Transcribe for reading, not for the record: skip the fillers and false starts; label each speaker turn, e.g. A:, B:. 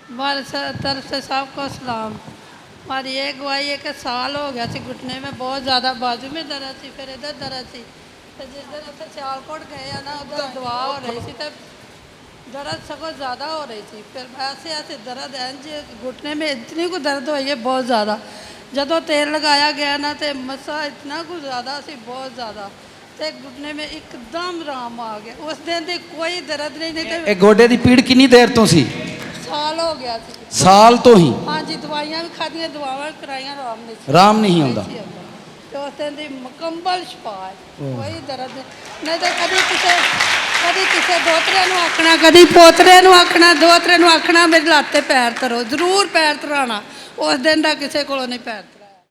A: हमारे तरफ से सबको सलाम। हमारी ये गवाही है कि साल हो गया सी घुटने में बहुत ज़्यादा बाजू में दर्द थी, फिर इधर दर्द थी। तो जिस दिन उत्थे सियालकोट गए ना उधर दवा हो रही थी, तो दर्द सगों ज़्यादा हो रही थी। फिर ऐसे ऐसे दर्द इंज घुटने में इतनी को दर्द हुई है बहुत ज़्यादा। जदों तेल लगाया गया ना तो मसा इतना कुछ ज़्यादा सी, बहुत ज़्यादा। तो घुटने में एकदम आराम आ गया। उस दिन दी कोई दर्द नहीं
B: ਇਹ ਗੋਡੇ ਦੀ ਪੀੜ ਕਿੰਨੀ ਦੇਰ ਤੋਂ ਸੀ?
A: साल हो गया सी।
B: ਸਾਲ ਤੋਂ ਹੀ
A: हाँ जी, दवाइयां भी खादियां, दवावां कराइयां, आराम नहीं सी।
B: ਆਰਾਮ ਨਹੀਂ ਆਉਂਦਾ।
A: तो उस दिन दी मुकम्मल शफा है, कोई दर्द नहीं। तो कभी किसी दोतरे नूं आखना, कभी पोतरे नूं आखना, दोतरे नूं आखना मेरी लत्त पैर धरो, जरूर पैर धराना। उस दिन का किसी कोलों नहीं पैर